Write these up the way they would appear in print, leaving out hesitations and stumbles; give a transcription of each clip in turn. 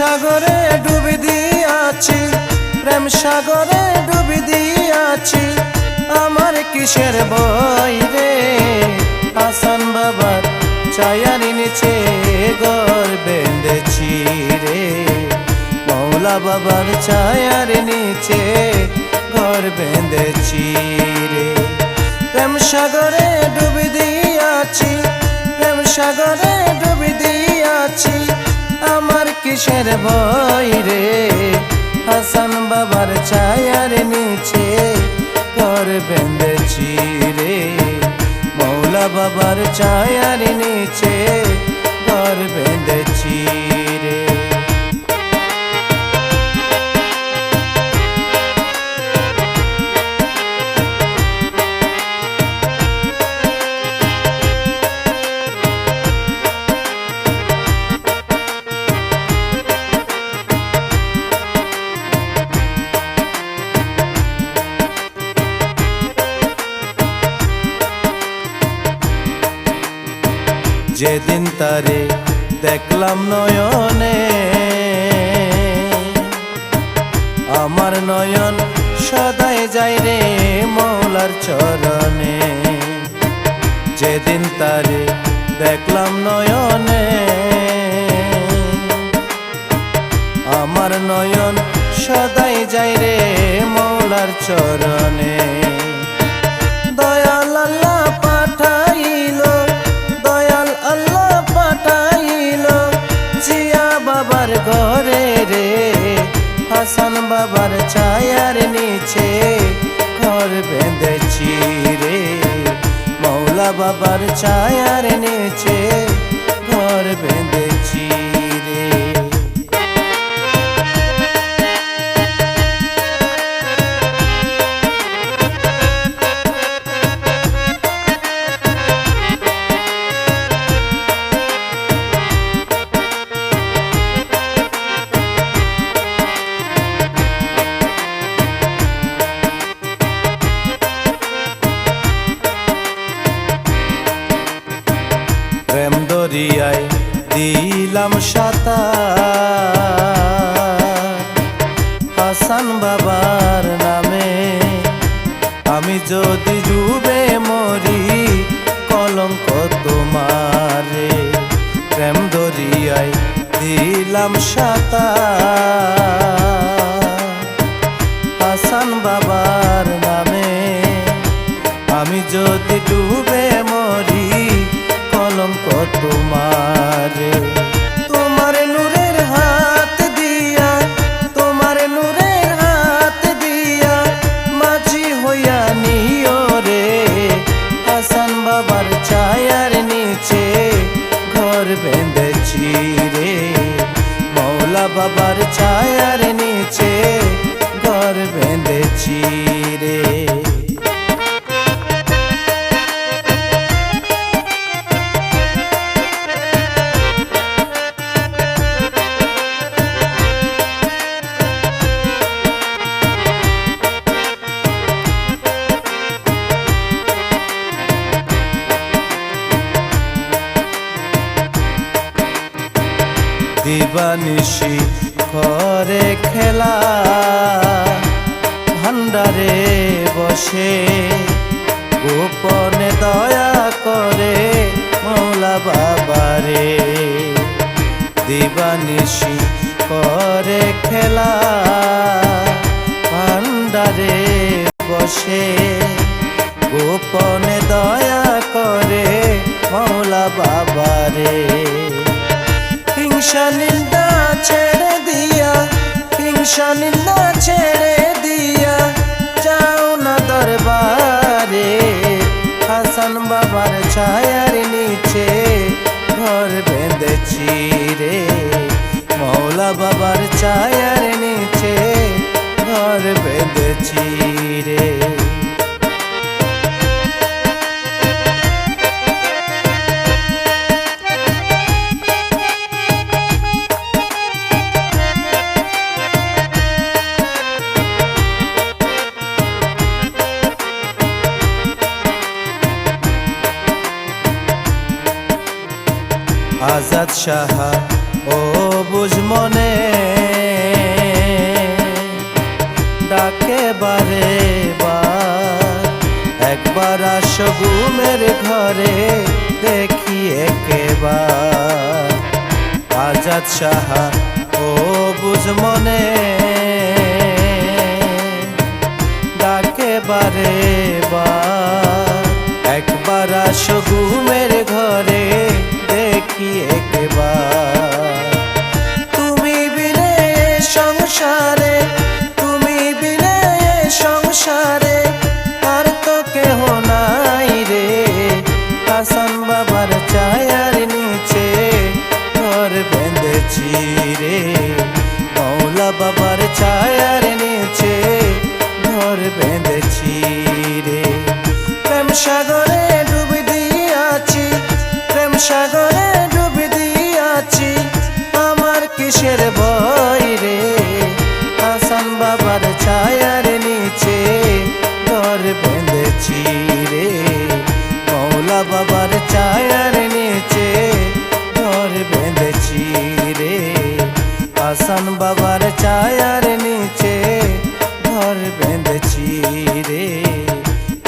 সাগরে ডুবি দিয়াছি, প্রেম সাগরে ডুবি দিয়াছি, আমার কিসের ভয় রে। হাসান বাবার ছায়ার নিচে ঘর বেঁধেছি রে, মৌলা বাবার ছায়ার নিচে ঘর বেঁধেছি রে। প্রেম সাগরে ডুবি দিয়াছি, প্রেম সাগরে ডুবি দিয়াছি, আমার কিসের ভয় রে। হাসান বাবার ছায়ার নিচে ঘর বেঁধেছি রে, মৌলা বাবার ছায়ার নিচে ঘর বেঁধেছি রে। যেদিন তারে দেখলাম নয়নে, আমার নয়ন সদাই যায় রে মৌলার চরণে। যেদিন তারে দেখলাম নয়নে, আমার নয়ন সদাই যায় রে মৌলার চরণে। দয়াল আল্লাহ পাঠাইলো, দয়াল আল্লাহ পাঠাইলো জিয়া বাবার ঘরে রে। হাসান বাবার ছায়ার নিচে ঘর বেঁধেছি রে, মৌলা বাবার ছায়ার নিচে ঘর বেঁধেছি রে। প্রেম দরিয়ায় দিলাম সাঁতার, হাসান বাবার নামে। আমি যদি ডুবে মরি কলঙ্ক তোমারে, প্রেম দরিয়ায় দিলাম সাঁতার, হাসান বাবার নামে। আমি যদি ডুবে মরি কলঙ্ক তোমারে। তোমার নূরের হাত দিয়া, তোমার নূরের হাত দিয়া মাঝি হইয়া নিও রে। হাসান বাবার ছায়ার নিচে ঘর বেঁধেছি রে, মৌলা বাবার ছায়ার নিচে ঘর বেঁধেছি রে। দিবানিশি করে খেলা ভান্ডারে বসে, গোপনে দয়া করে মৌলা বাবারে। দিবানিশি করে খেলা ভান্ডারে বসে, গোপনে দয়া করে মৌলা বাবারে। হিংসা নিন্দা ছেড়ে দিয়া, হিংসা নিন্দা ছেড়ে দিয়া যাও না দরবারে। হাসান বাবার ছায়ার নিচে ঘর বেঁধেছি রে, মৌলা বাবার ছায়ার নিচে ঘর বেঁধেছি রে। আজাদ সাহা ও বুঝ মনে একবার আসো ঘুমের ঘরে দেখি একেবার আজাদ সাহা ও বুঝ মনে ডাকে বারে বার একবার আসো ঘুমের ঘরে দেখি একবার তুমি বিনে সংসারে তুমি বিনে সংসারে আর তো কেহ নাই রে হাসান বাবার ছায়ার নিচে ঘর বেঁধেছি রে মৌলা বাবার ছায়ার নিচে ঘর বেঁধেছি রে প্রেম সাগরে ডুব দিয়াছি প্রেম সাগরে ডুব দিয়াছি আমার কিসের ভয় রে হাসান বাবার ছায়ার নিচে ঘর বেঁধেছি রে মৌলা বাবার ছায়ার নিচে ঘর বেঁধেছি রে হাসান বাবার ছায়ার নিচে ঘর বেঁধেছি রে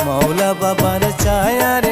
মৌলা বাবার ছায়ার